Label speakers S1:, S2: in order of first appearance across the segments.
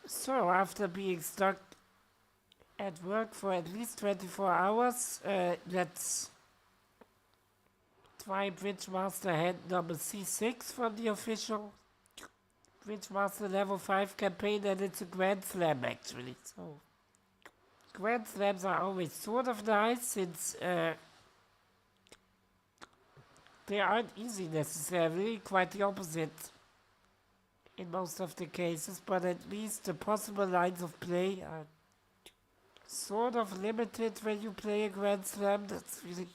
S1: So, after being stuck at work for at least 24 hours, let's try Bridgemaster hand number C-6 from the official Bridgemaster level 5 campaign, and it's a Grand Slam actually. So, Grand Slams are always sort of nice since they aren't easy necessarily, quite the opposite in most of the cases, but at least the possible lines of play are sort of limited when you play a Grand Slam. That's really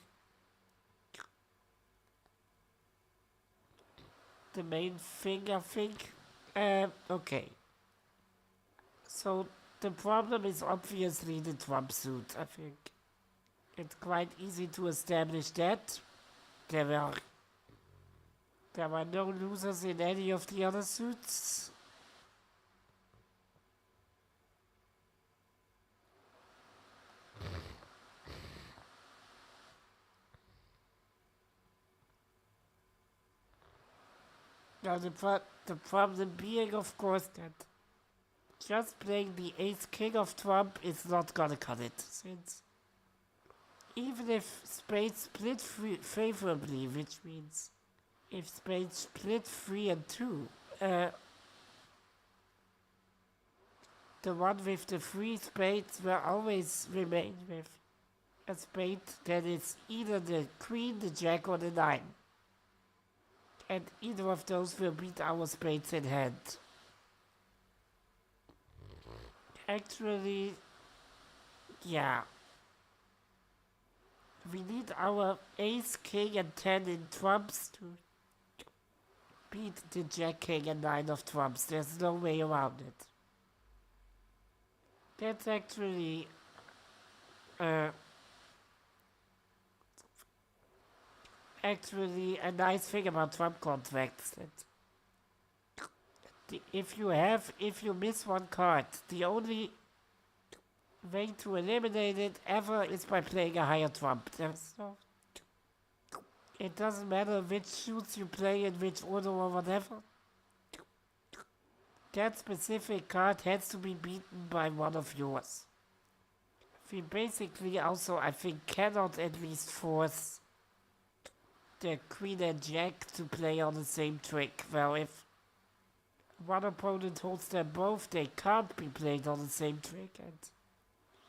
S1: the main thing, I think. Okay. So the problem is obviously the Trump suit, I think. It's quite easy to establish that. There were there were no losers in any of the other suits. Now the problem being, of course, that just playing the ace king of Trump is not gonna cut it, since even if spades split favorably, which means if spades split 3 and 2, the one with the 3 spades will always remain with a spade that is either the queen, the jack, or the 9. And either of those will beat our spades in hand. Actually, yeah. We need our ace, king, and 10 in trumps to beat the jack, king, and 9 of trumps. There's no way around it. That's actually a nice thing about Trump contracts. That if you miss one card, the only way to eliminate it ever is by playing a higher Trump. It doesn't matter which suits you play in which order or whatever. That specific card has to be beaten by one of yours. We basically also, I think, cannot at least force the queen and jack to play on the same trick. Well, if one opponent holds them both, they can't be played on the same trick, and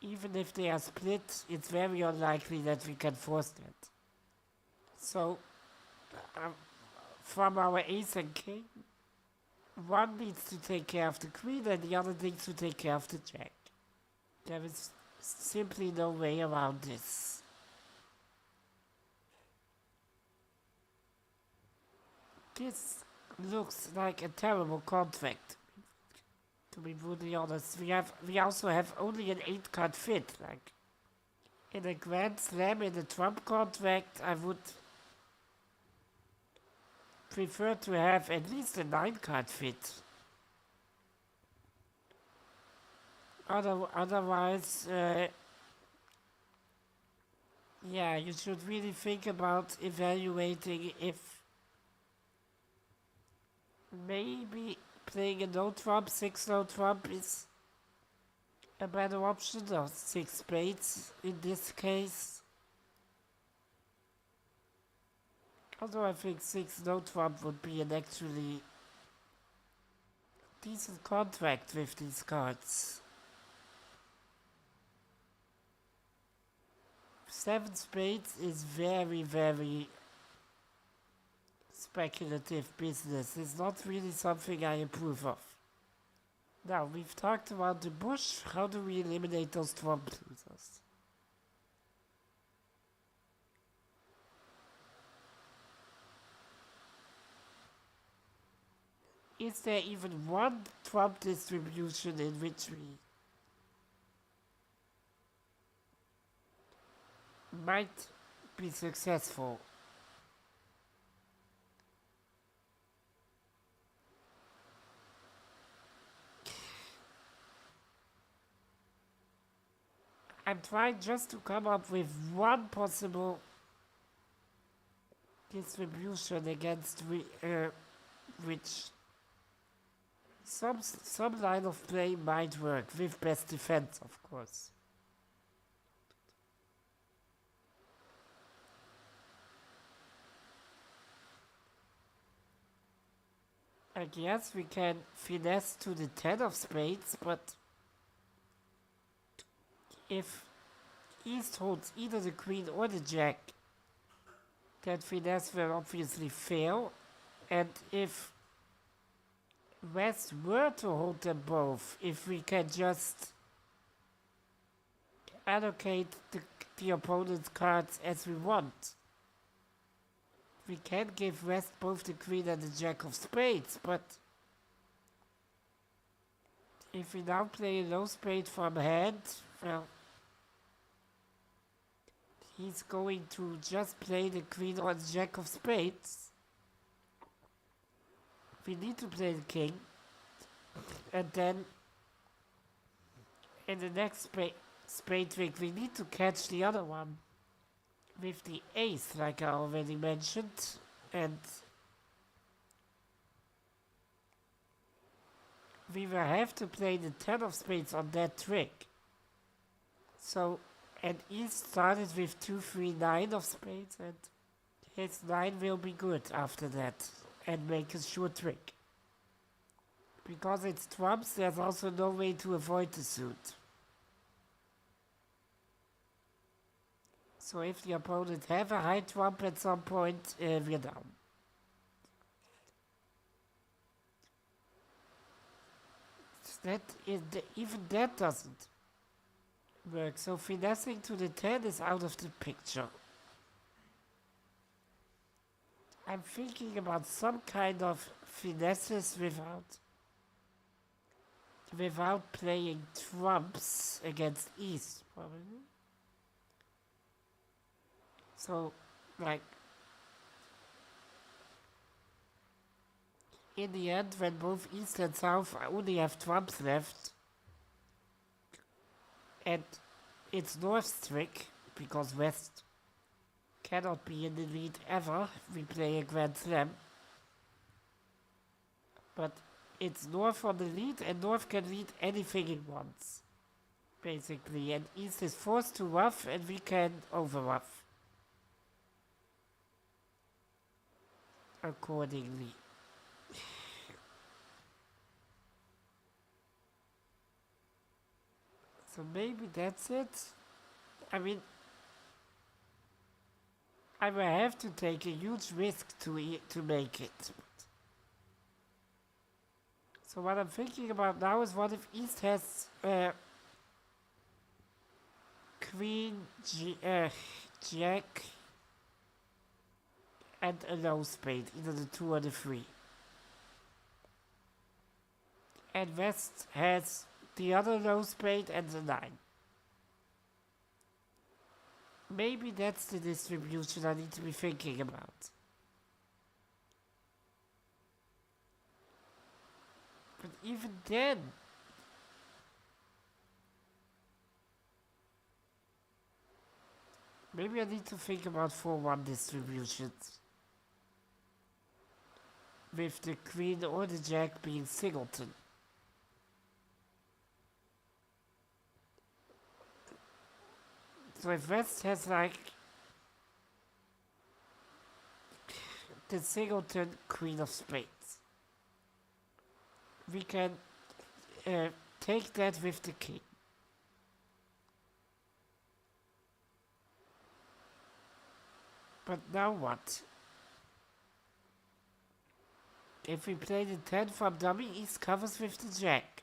S1: even if they are split, it's very unlikely that we can force that. So, from our ace and king, one needs to take care of the queen and the other needs to take care of the jack. There is simply no way around this. This looks like a terrible contract, to be brutally honest. We also have only an 8-card fit. Like, in a Grand Slam, in a Trump contract, I would prefer to have at least a 9-card fit. Otherwise, yeah, you should really think about evaluating if maybe playing a no Trump, 6 no Trump is a better option, or 6 spades in this case. Although I think 6 no Trump would be an actually decent contract with these cards. 7 spades is very, very speculative business. It's not really something I approve of. Now, we've talked about the bush. How do we eliminate those Trump losers? Is there even one Trump distribution in which we might be successful? I'm trying just to come up with one possible distribution against which Some line of play might work with best defense, of course. I guess we can finesse to the 10 of spades, but if East holds either the queen or the jack, that finesse will obviously fail. And if West were to hold them both, if we can just allocate the opponent's cards as we want, we can give West both the queen and the jack of spades, but if we now play a low spade from hand, well, he's going to just play the queen or the jack of spades. We need to play the king, and then in the next spade trick we need to catch the other one with the ace, like I already mentioned, and we will have to play the 10 of spades on that trick. So, and East started with 2, 3, 9 of spades, and his 9 will be good after that, and make a sure trick. Because it's trumps, there's also no way to avoid the suit. So if the opponent have a high trump at some point, we're down. Even that doesn't work. So finessing to the 10 is out of the picture. I'm thinking about some kind of finesses without playing trumps against East, probably. So, like, in the end, when both East and South only have trumps left, and it's North's trick, because West cannot be in the lead ever, we play a Grand Slam. But it's North on the lead, and North can lead anything it wants, basically. And East is forced to ruff, and we can over ruff accordingly. So maybe that's it. I mean, I will have to take a huge risk to make it. So what I'm thinking about now is, what if East has Queen, Jack, and a low spade, either the 2 or the 3. And West has the other low spade and the 9. Maybe that's the distribution I need to be thinking about. But even then, maybe I need to think about 4-1 distributions, with the queen or the jack being singleton. So if West has like the singleton queen of spades, we can take that with the king. But now what? If we play the 10 from dummy, East covers with the jack.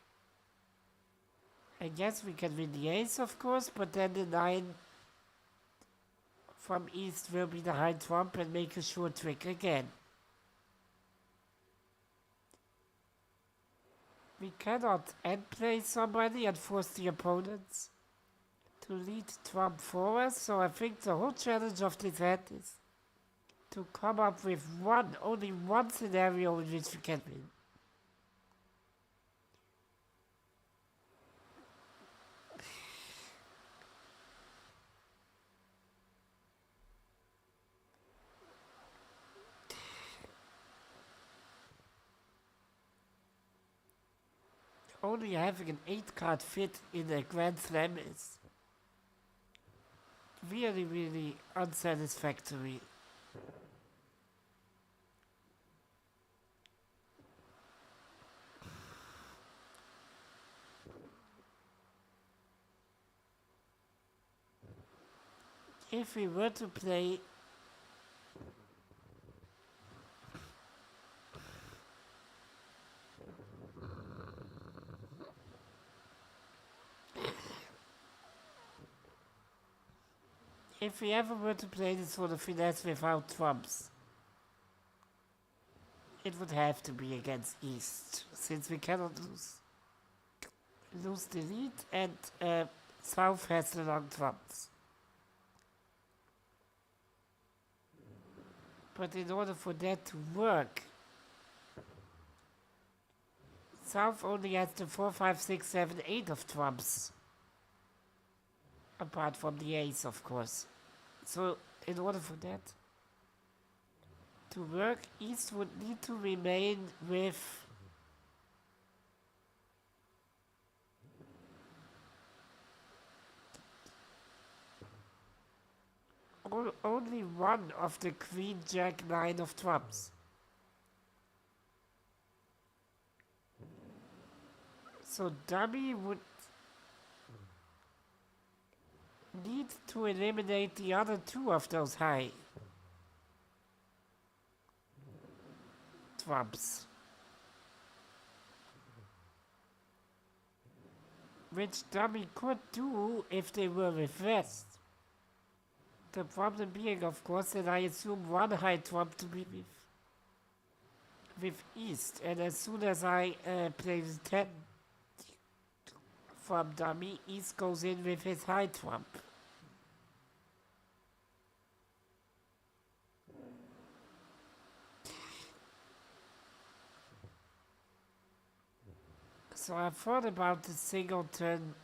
S1: I guess we can win the ace, of course, but then the 9 from East will be the high trump and make a short trick again. We cannot end play somebody and force the opponents to lead trump for us, so I think the whole challenge of this hand is to come up with only one scenario in which we can win. only having an 8 card fit in a Grand Slam is really, really unsatisfactory. If we were to play if we ever were to play this for the finesse without trumps, it would have to be against East, since we cannot lose the lead and South has the long trumps. But in order for that to work, South only has the 4, 5, 6, 7, 8 of trumps. Apart from the ace, of course. So, in order for that to work, East would need to remain with only one of the Queen, Jack, 9 of trumps. So dummy would need to eliminate the other 2 of those high trumps. Which dummy could do if they were with West. The problem being, of course, that I assume one high trump to be with East, and as soon as I play the 10 from dummy, East goes in with his high trump. So I thought about the singleton.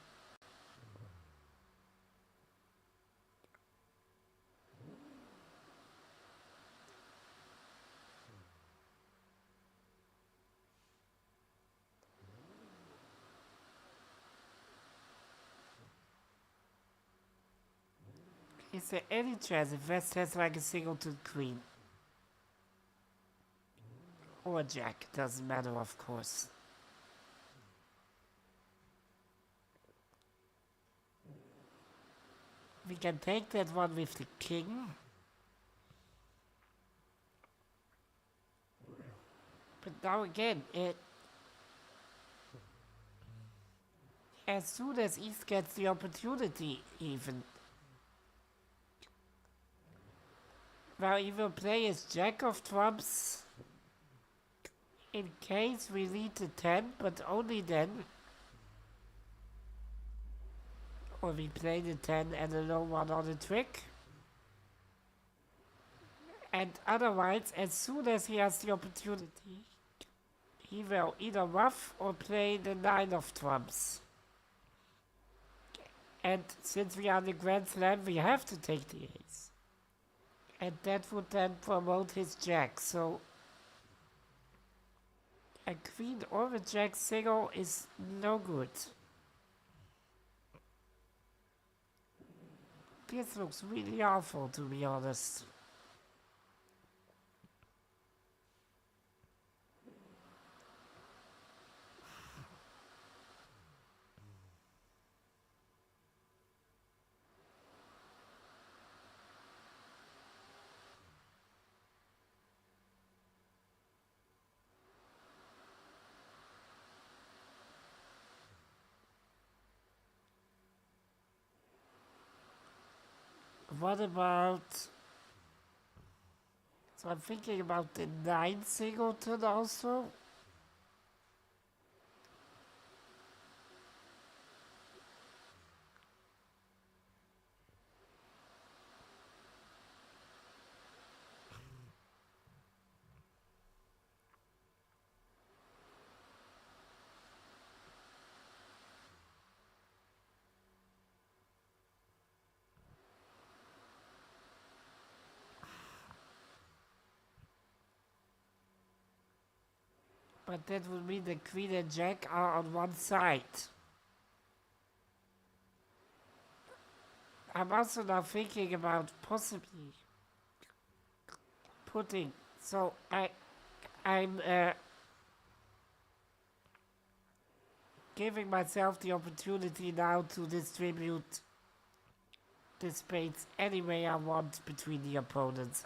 S1: Is there any chance if West has like a singleton queen? Or jack, doesn't matter, of course. We can take that one with the king. But now again, as soon as East gets the opportunity, even, well, he will play his jack of trumps in case we lead the 10, but only then. Or we play the 10 and a low one on the trick. And otherwise, as soon as he has the opportunity, he will either ruff or play the 9 of trumps. And since we are in the Grand Slam, we have to take the ace. And that would then promote his jack. So a queen or a jack single is no good. This looks really awful, to be honest. What about... So I'm thinking about the 9 singleton also. But that would mean the queen and jack are on one side. I'm also now thinking about possibly putting. So I'm giving myself the opportunity now to distribute the spades any way I want between the opponents.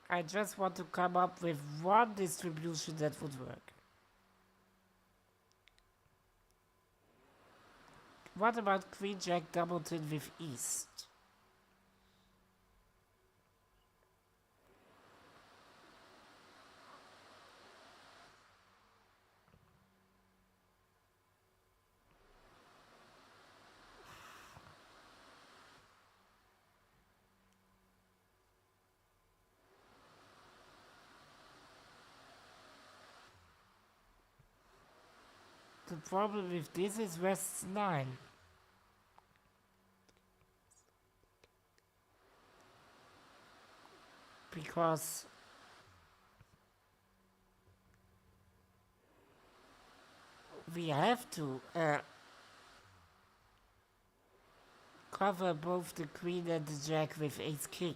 S1: I just want to come up with one distribution that would work. What about Queen Jack Doubleton with East? The problem with this is West's 9. Because we have to cover both the queen and the jack with ace king.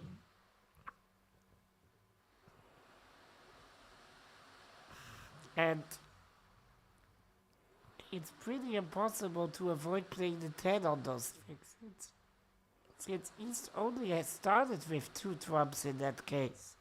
S1: And it's pretty impossible to avoid playing the 10 on those tricks. Since East only has started with 2 trumps in that case.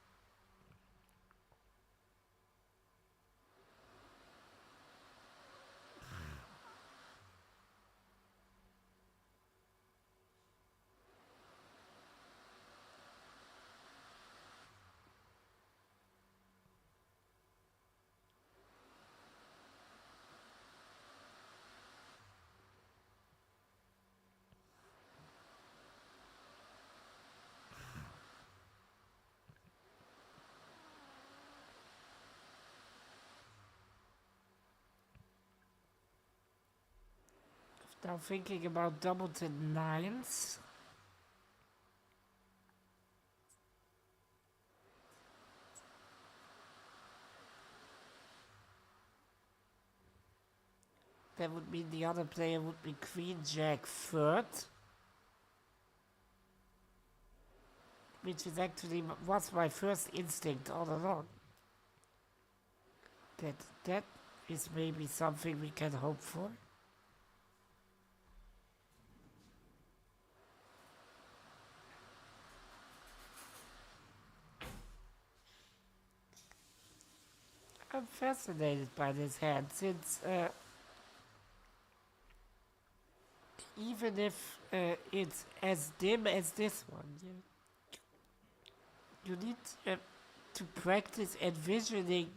S1: Now thinking about Doubleton 9s. That would mean the other player would be Queen Jack third. Which is actually was my first instinct all along. That is maybe something we can hope for. I'm fascinated by this hand since even if it's as dim as this one, you need to practice envisioning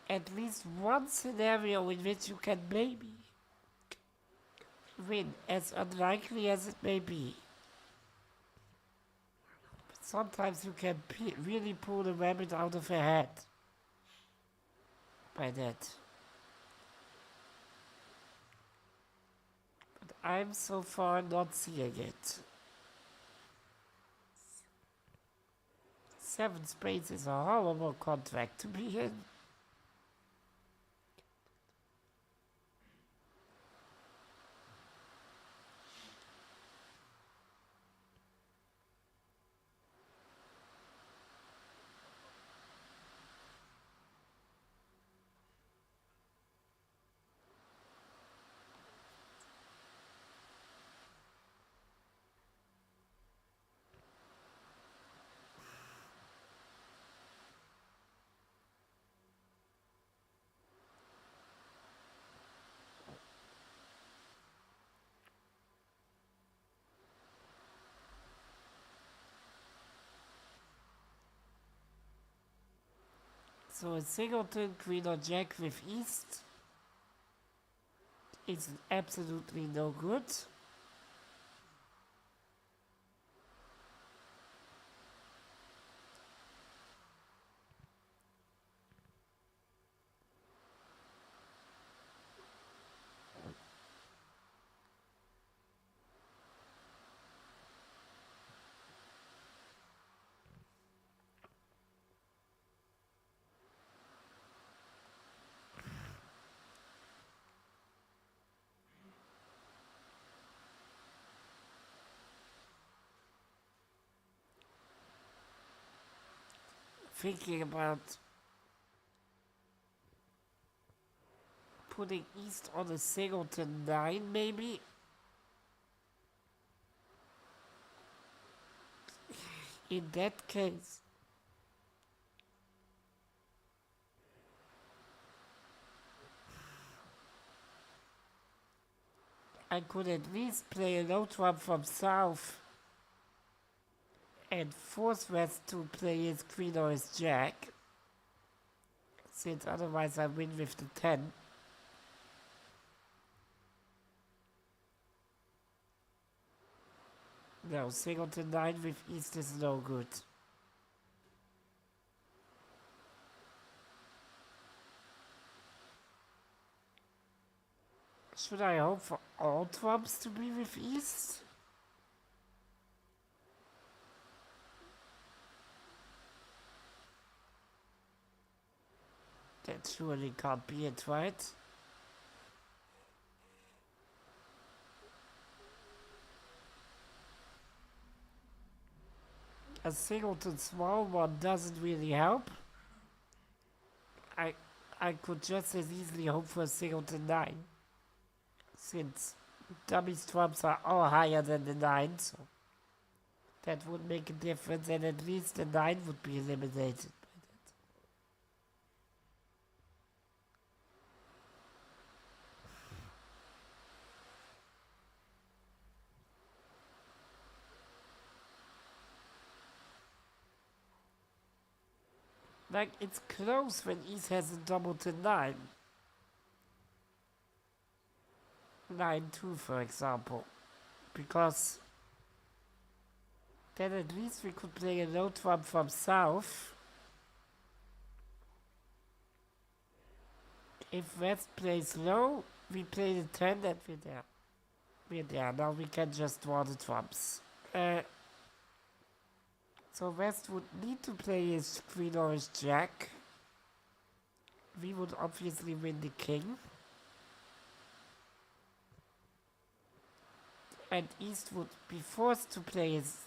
S1: at least one scenario in which you can maybe win, as unlikely as it may be. But sometimes you can really pull the rabbit out of a hat by that. But I'm so far not seeing it. 7 spades is a horrible contract to be in. So a singleton, queen or jack with East is absolutely no good. thinking about putting east on a singleton 9, maybe? In that case, I could at least play a low trump from south and force West to play his queen or his jack, since otherwise I win with the 10. No, singleton 9 with east is no good. Should I hope for all trumps to be with east? That surely can't be it, right? A singleton small one doesn't really help. I I could just as easily hope for a singleton 9, since dummies trumps are all higher than the 9, so that would make a difference, and at least the 9 would be eliminated. Like, it's close when East has a double to 9. 9-2, for example. Because then at least we could play a low trump from south. If West plays low, we play the 10 and we're there. We're there. Now we can just draw the trumps. So West would need to play his queen or his jack. We would obviously win the king. And East would be forced to play his...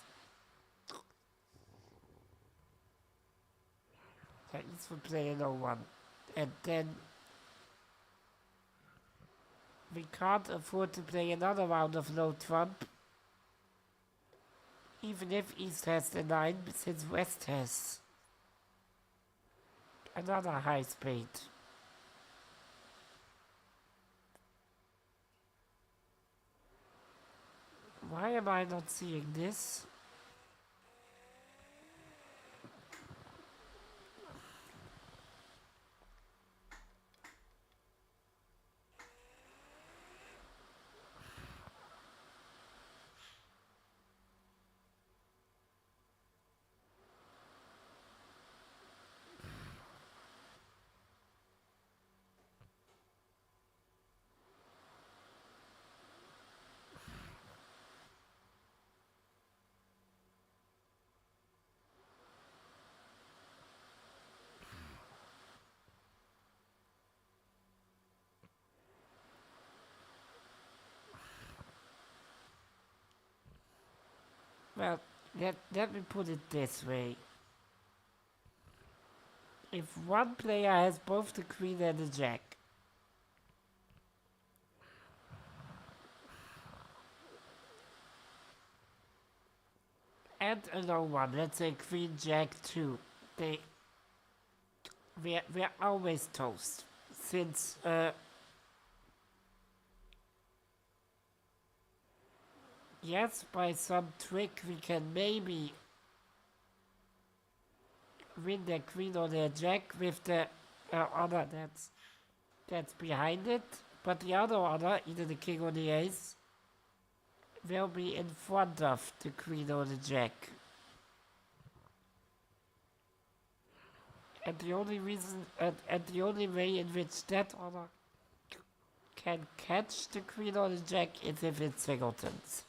S1: Yeah, East would play an 0-1. And then... we can't afford to play another round of low trump. Even if East has the 9, since West has another high spade. Why am I not seeing this? Well, let me put it this way. If one player has both the queen and the jack, and a low one, let's say queen jack 2, we're always toast. Since yes, by some trick we can maybe win their queen or their jack with the honor that's behind it, but the other honor, either the king or the ace, will be in front of the queen or the jack. And the only reason, and the only way in which that honor can catch the queen or the jack is if it's singletons.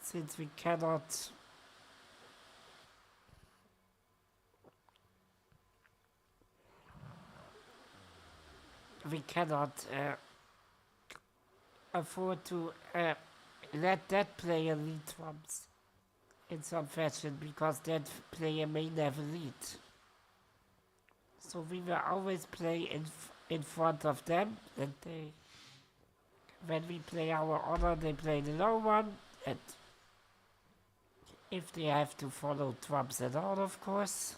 S1: Since we cannot afford to let that player lead trumps in some fashion because that player may never lead. So we will always play in front of them, and when we play our honor, they play the low one, and if they have to follow trumps at all, of course.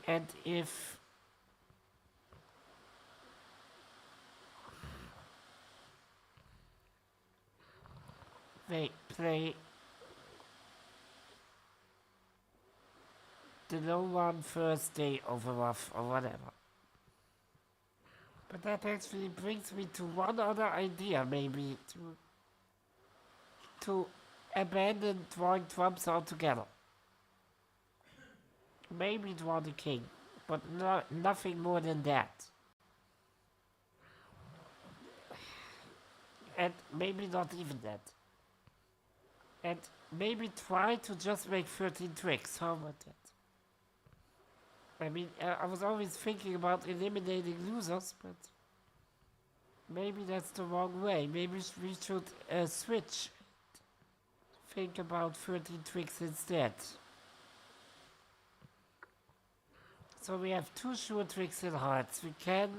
S1: And if they play the low one first, they overruff or whatever. But that actually brings me to one other idea, maybe, to abandon drawing trumps altogether. Maybe draw the king, but nothing more than that. And maybe not even that. And maybe try to just make 13 tricks. How about that? I mean, I was always thinking about eliminating losers, but maybe that's the wrong way. Maybe we should switch. Think about 13 tricks instead. So we have 2 sure tricks in hearts. We can...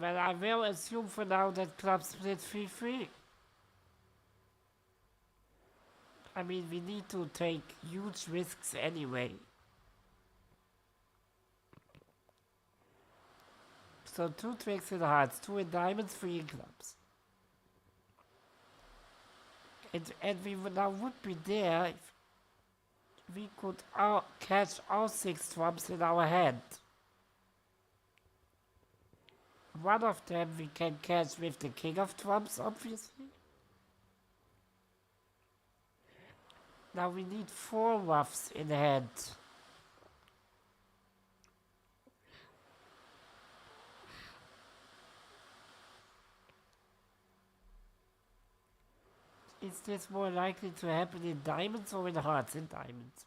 S1: Well, I will assume for now that club split 3-3. I mean, we need to take huge risks anyway. So 2 tricks in hearts, 2 in diamonds, 3 in clubs. And we now would be there if we could catch all 6 trumps in our hand. One of them we can catch with the king of trumps, obviously. Now we need 4 ruffs in hand. Is this more likely to happen in diamonds or in hearts? In diamonds,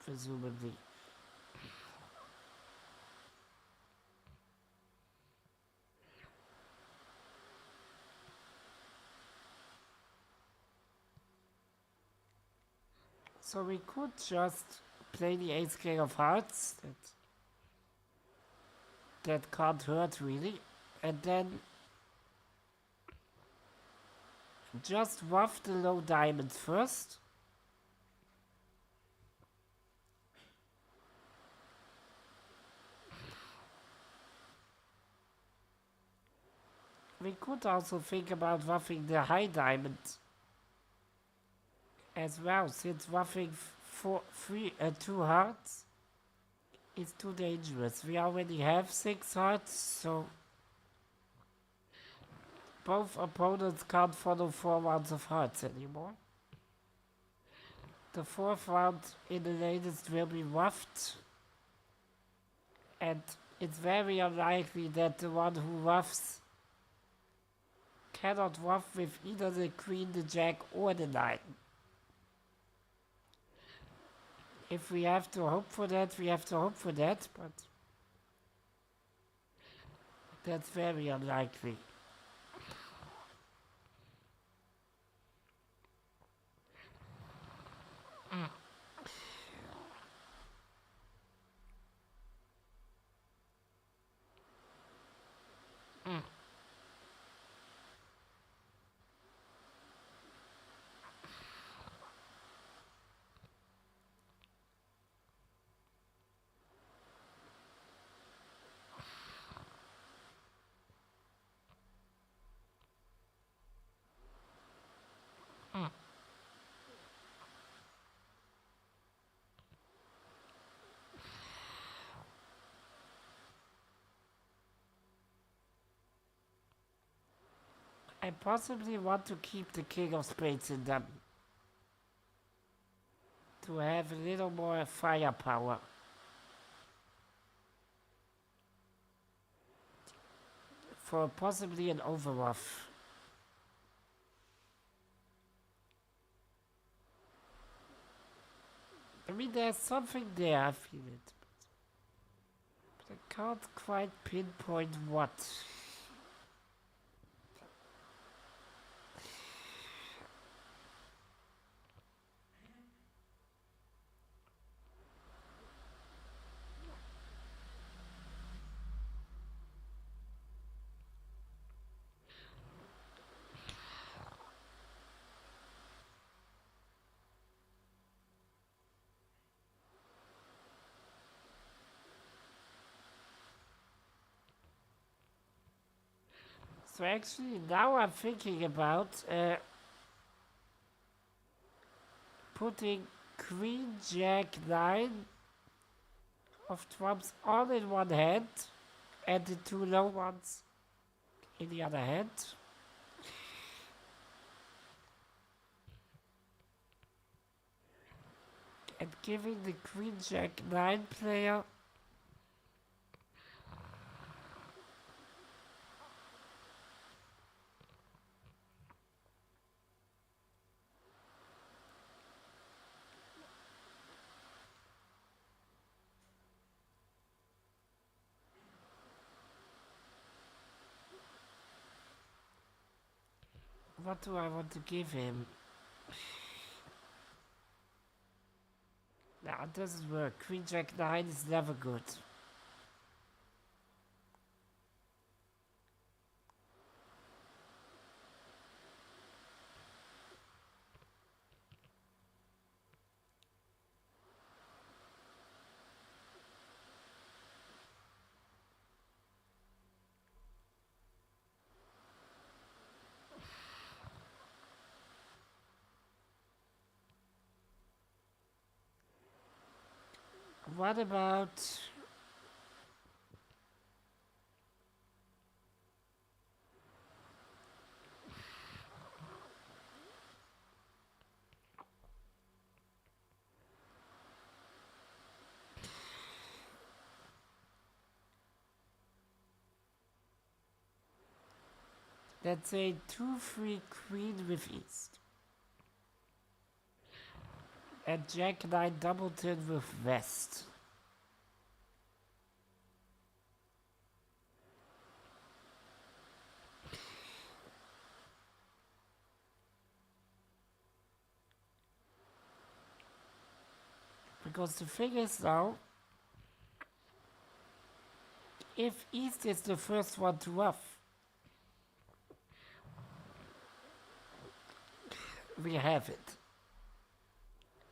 S1: presumably. So we could just play the ace king of hearts. That can't hurt really. And then just ruff the low diamonds first. We could also think about ruffing the high diamond as well, since ruffing 2 hearts is too dangerous. We already have 6 hearts, so both opponents can't follow 4 rounds of hearts anymore. The 4th round in the latest will be ruffed, and it's very unlikely that the one who ruffs cannot ruff with either the queen, the jack, or the 9. If we have to hope for that, we have to hope for that, but that's very unlikely. I possibly want to keep the king of spades in them, to have a little more firepower. For possibly an overruff. I mean, there's something there, I feel it. But I can't quite pinpoint what. So actually, now I'm thinking about putting Queen Jack 9 of trumps all in one hand and the two low ones in the other hand. And giving the Queen Jack 9 player what do I want to give him? No, it doesn't work. Queen Jack 9 is never good. What about... let's say 2-3 Queen with East. And Jack 9 Doubleton with West. Because the thing is now, if East is the first one to off, we have it.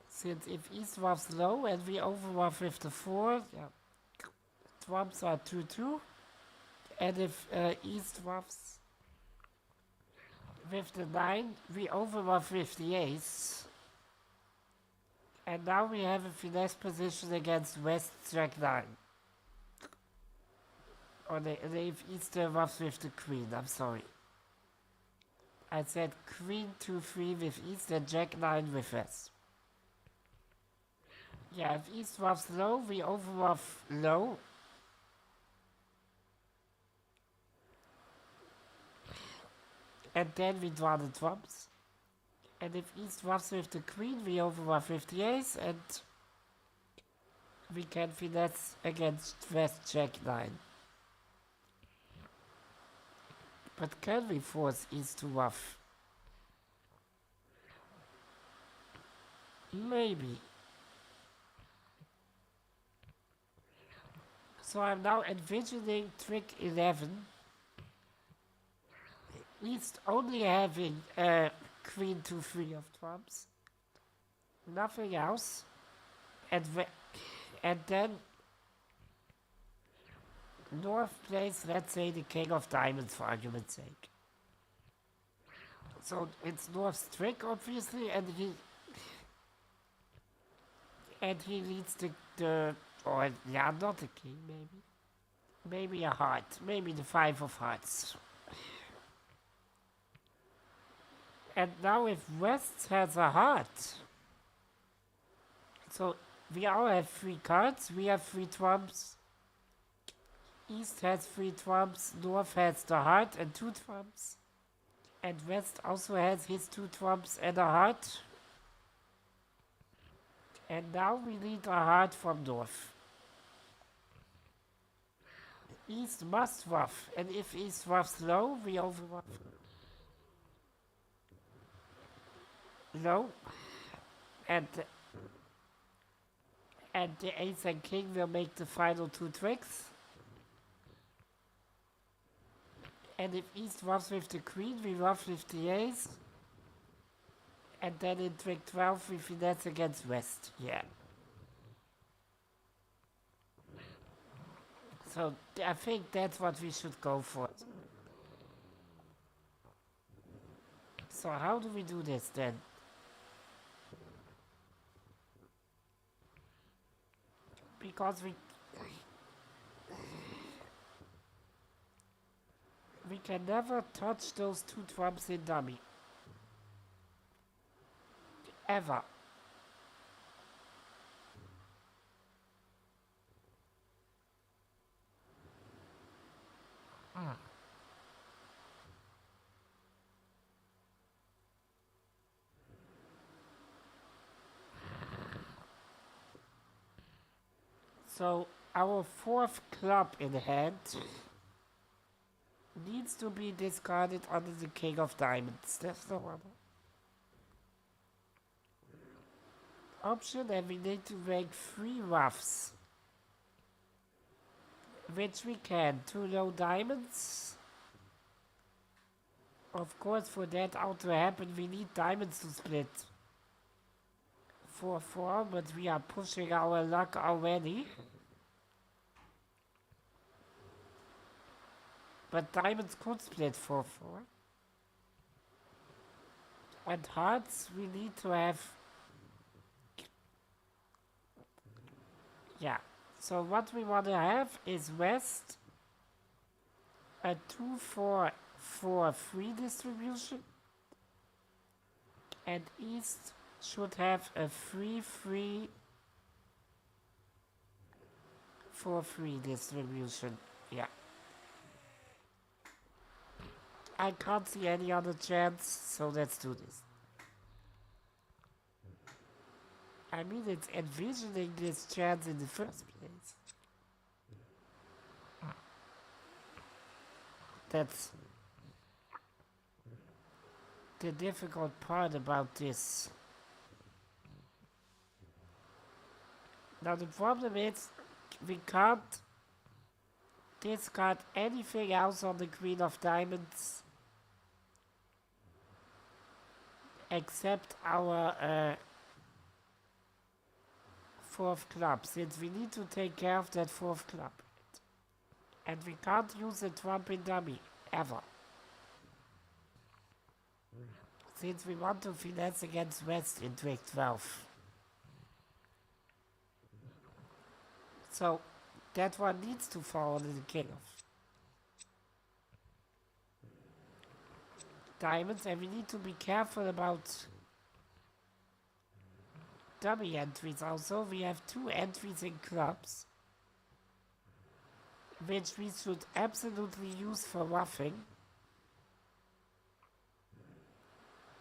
S1: Since if East was low and we overwhelm with the 4, yeah, trumps are 2-2. And if East was with the 9, we overwhelm with the ace. And now we have a finesse position against West Jack 9. Or if East was with the Queen, I'm sorry. I said Queen 2-3 with East and Jack 9 with West. Yeah, if East was low, we overwhelm low. And then we draw the trumps. And if East was with the Queen, we overwhelm with the ace, and we can finesse against West Jack 9. But can we force East to off? Maybe. So I'm now envisioning trick 11. East only having Queen 2-3 of trumps. Nothing else. And then North plays, let's say, the King of Diamonds for argument's sake. So it's North's trick, obviously, and he leads the or yeah, not a king, maybe. Maybe a heart. Maybe the 5 of hearts. And now if West has a heart, so we all have 3 cards, we have 3 trumps, East has 3 trumps, North has the heart and 2 trumps, and West also has his 2 trumps and a heart. And now we need a heart from North. East must ruff, and if East ruffs low, we overruff. Low, and the ace and king will make the final 2 tricks. And if East ruffs with the queen, we ruff with the ace. And then in trick 12, we finesse against West. Yeah. So I think that's what we should go for. So how do we do this then? Because we can never touch those two trumps in dummy. Ever. So our fourth club in hand needs to be discarded under the King of Diamonds. That's the one option, and we need to make 3 roughs. Which we can. 2 low diamonds. Of course, for that out to happen, we need diamonds to split. 4-4, but we are pushing our luck already. But diamonds could split 4-4. And hearts, we need to have... Yeah. So what we want to have is west a 2-4-4-3 distribution. And east should have a 3-3-4-3 distribution. Yeah. I can't see any other chance, so let's do this. I mean, it's envisioning this chance in the first place. That's the difficult part about this. Now the problem is, we can't discard anything else on the Queen of Diamonds except our 4th club, since we need to take care of that 4th club. And we can't use a trump in dummy, ever. Since we want to finesse against West in trick 12. So, that one needs to fall on the King of Diamonds, and we need to be careful about dummy entries also. We have 2 entries in clubs, which we should absolutely use for roughing.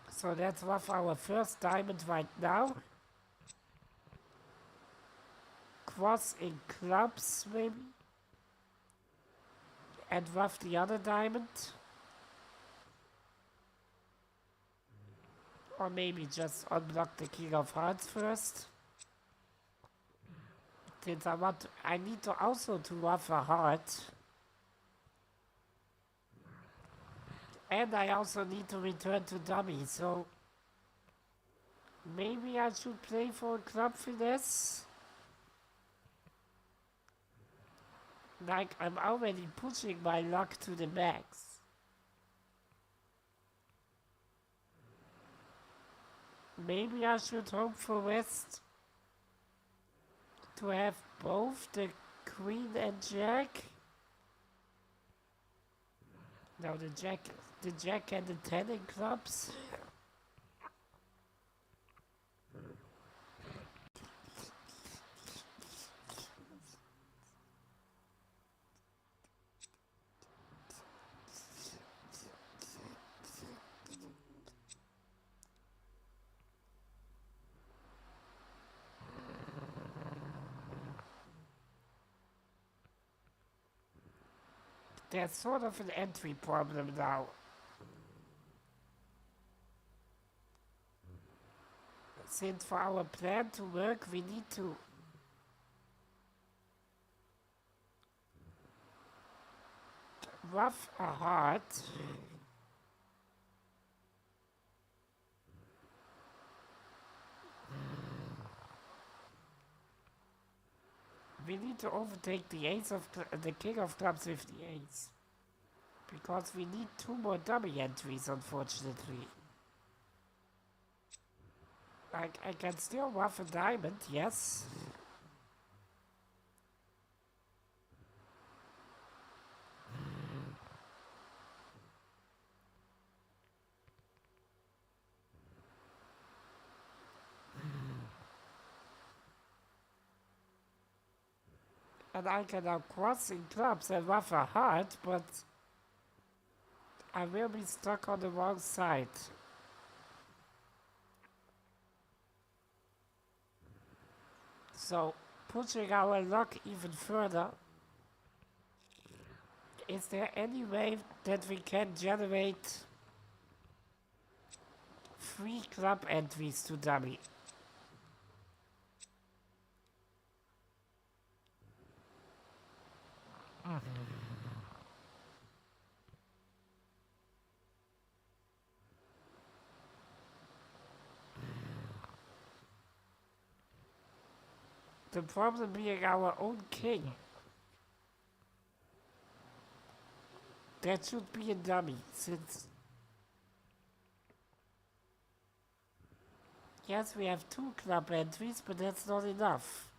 S1: So let's rough our first diamond right now. Cross in clubs maybe. And rough the other diamond. Or maybe just unblock the King of Hearts first. Since I need to also to rough a heart. And I also need to return to dummy, so maybe I should play for club finesse. Like, I'm already pushing my luck to the max. Maybe I should hope for West to have both the Queen and Jack. No, the Jack and the 10 in clubs. There's sort of an entry problem now. Since for our plan to work, we need to rough a heart. We need to overtake the the King of Clubs with the ace. Because we need 2 more dummy entries, unfortunately. I can still ruff a diamond, yes. And I can now cross in clubs and ruff a heart, but I will be stuck on the wrong side. So, pushing our luck even further, is there any way that we can generate 3 club entries to dummy? The problem being our own king. That should be a dummy, since... Yes, we have 2 club entries, but that's not enough.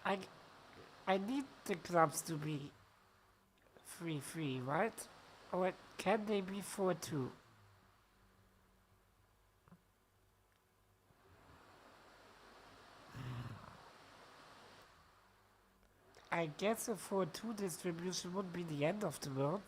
S1: I, I need the clubs to be 3-3, right? Or can they be 4-2? I guess a 4-2 distribution would be the end of the world.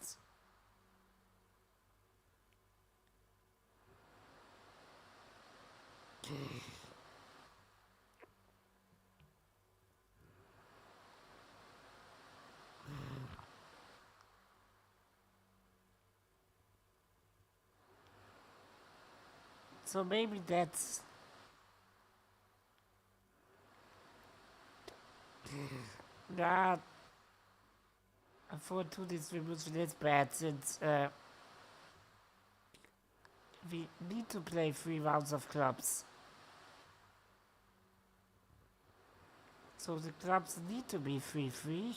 S1: So maybe that's... Nah, a 4-2 distribution is bad since we need to play 3 rounds of clubs. So the clubs need to be 3-3.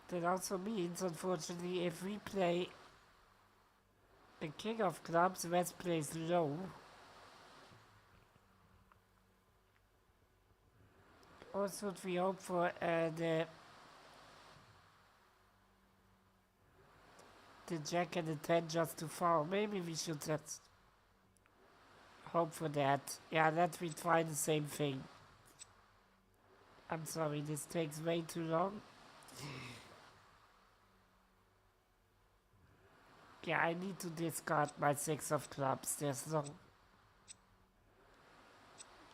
S1: That also means, unfortunately, if we play the king of clubs, West plays low. Or should we hope for the jack and the 10 just to fall? Maybe we should just hope for that. Yeah, let me try the same thing. I'm sorry, this takes way too long. Yeah, I need to discard my 6 of clubs. There's no...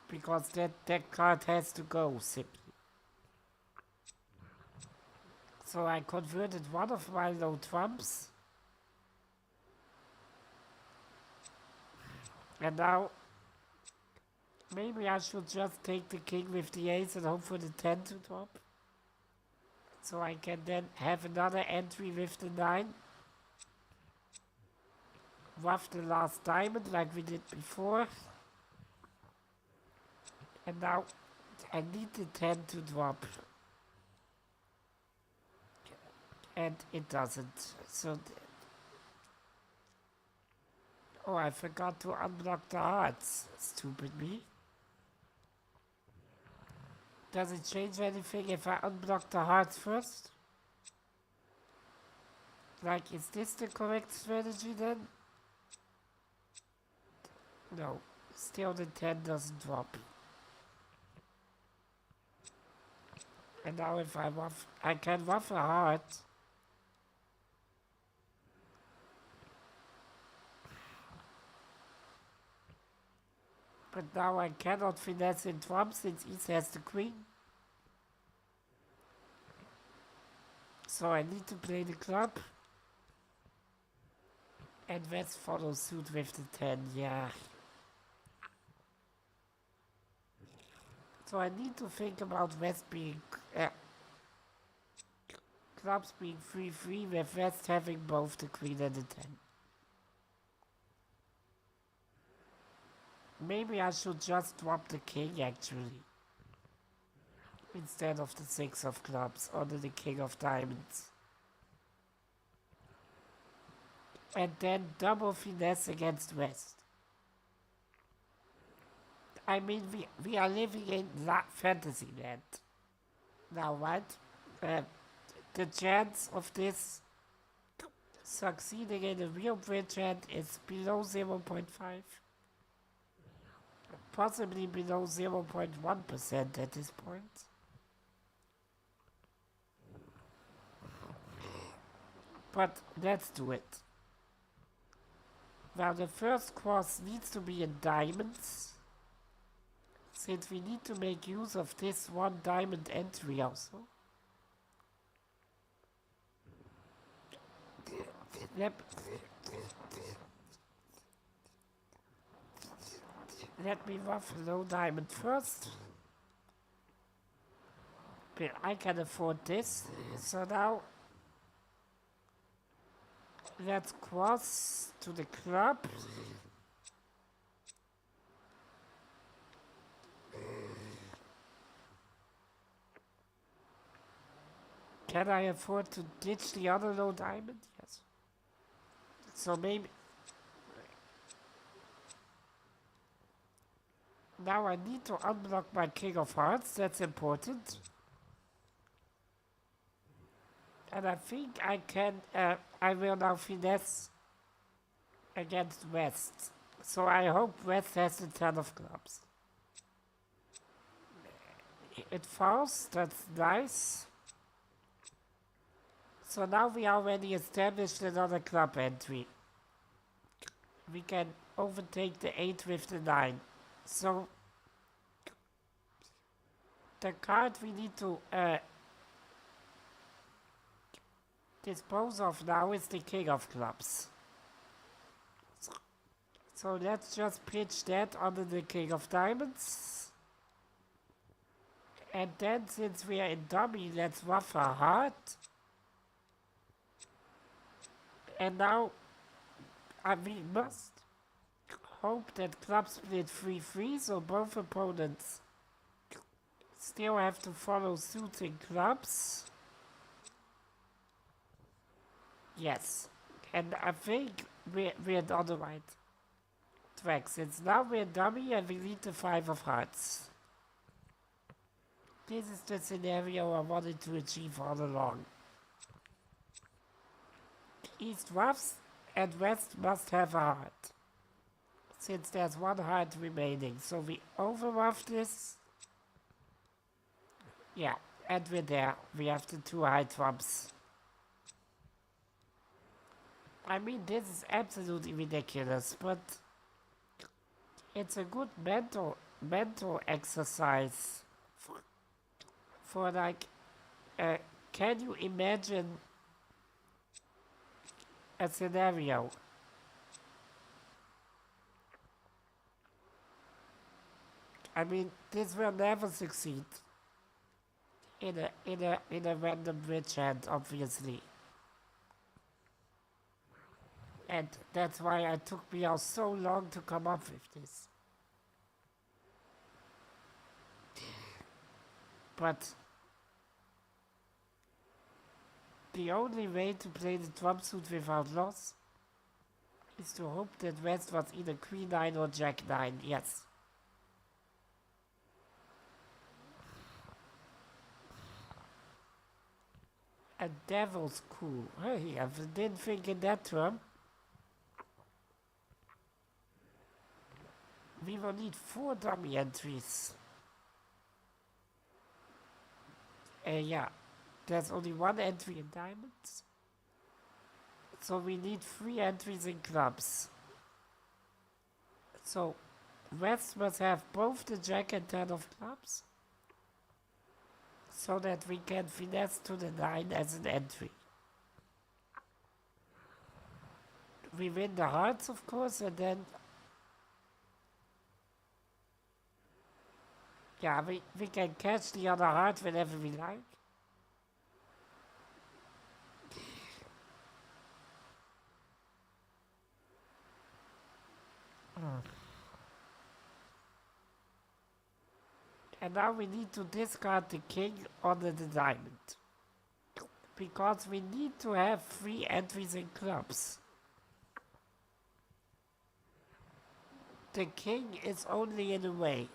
S1: Because that card has to go, simply. So I converted one of my low trumps. And now... Maybe I should just take the king with the ace and hope for the 10 to drop. So I can then have another entry with the 9. Ruff the last diamond like we did before. And now I need the 10 to drop. And it doesn't. So... Oh, I forgot to unblock the hearts. Stupid me. Does it change anything if I unblock the hearts first? Like, is this the correct strategy then? No. Still the 10 doesn't drop. And now if I can ruff a heart. But now I cannot finesse in trump since East has the queen. So I need to play the club. And West follows suit with the 10, yeah. So I need to think about West being... clubs being 3-3 with West having both the queen and the 10. Maybe I should just drop the king actually, instead of the 6 of clubs or the king of diamonds. And then double finesse against West. I mean, we are living in fantasy land now, right? The chance of this succeeding in a real bridge hand is below 0.5. Possibly below 0.1% at this point. But let's do it. Now the first cross needs to be in diamonds, since we need to make use of this one diamond entry also. Let me rough a low diamond first. But I can afford this. So now let's cross to the club. Can I afford to ditch the other low diamond? Yes. So maybe now I need to unblock my king of hearts. That's important. And I think I can, I will now finesse against West. So I hope West has the 10 of clubs. It falls, that's nice. So now we already established another club entry. We can overtake the 8 with the 9. So the card we need to dispose of now is the king of clubs. So let's just pitch that under the king of diamonds. And then since we are in dummy, let's rough a heart. And now we must hope that clubs split 3-3, so both opponents still have to follow suit in clubs. Yes, and I think we're on the right track, since now we're dummy and we need the 5 of hearts. This is the scenario I wanted to achieve all along. East roughs and West must have a heart, since there's one heart remaining. So we over-rough this. Yeah, and we're there. We have the 2 high trumps. I mean, this is absolutely ridiculous, but it's a good mental exercise for like, can you imagine a scenario I mean, this will never succeed in a random bridge hand, obviously. And that's why it took me all so long to come up with this. But the only way to play the trump suit without loss is to hope that West was either Queen 9 or Jack 9, yes. A devil's coup. Hey, I didn't think in that term. We will need 4 dummy entries. Yeah, there's only 1 entry in diamonds. So we need 3 entries in clubs. So West must have both the Jack and 10 of clubs, so that we can finesse to the 9 as an entry. We win the hearts, of course, and then yeah, we can catch the other heart whenever we like. And now we need to discard the king under the diamond. Because we need to have 3 entries in clubs. The king is only in the way.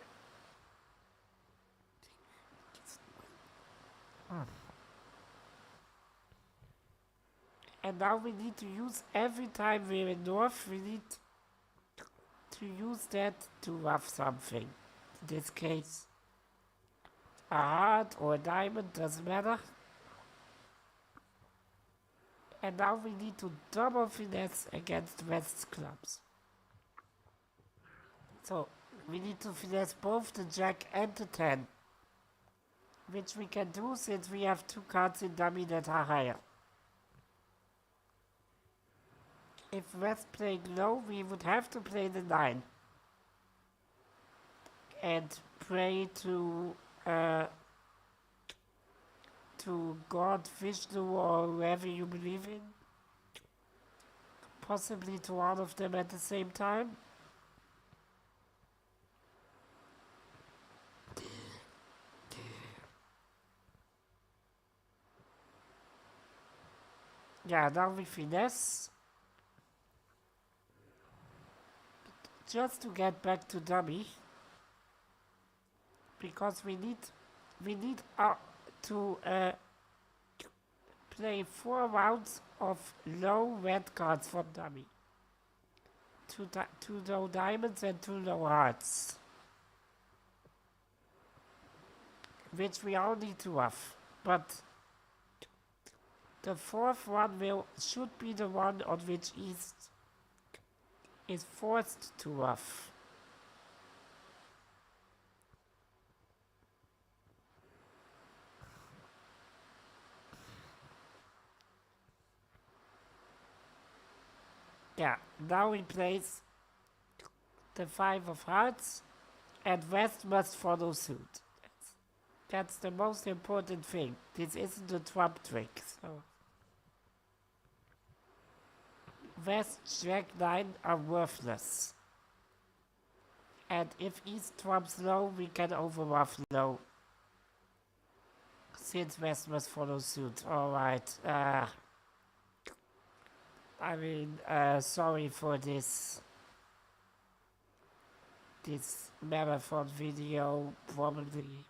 S1: And now we need to use, every time we're in north, we need to use that to rough something. In this case, a heart or a diamond, doesn't matter. And now we need to double finesse against west's clubs. So we need to finesse both the jack and the 10. Which we can do since we have 2 cards in dummy that are higher. If West played low, we would have to play the 9. And pray to God, Vishnu, or whoever you believe in. Possibly to all of them at the same time. Yeah, now we finesse. Just to get back to dummy. Because we need to play 4 rounds of low red cards from dummy. 2 low diamonds and 2 low hearts. Which we all need to rough. But the 4th one should be the one on which East is forced to rough. Yeah, now we place the 5 of hearts and West must follow suit. That's the most important thing. This isn't a trump trick, so. West, Jack, 9 are worthless. And if East trumps low, we can overruff low. Since West must follow suit. Alright. Sorry for this marathon video. Probably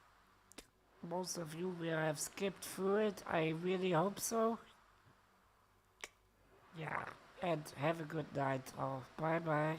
S1: most of you will have skipped through it. I really hope so. Yeah. And have a good night. Oh, bye bye.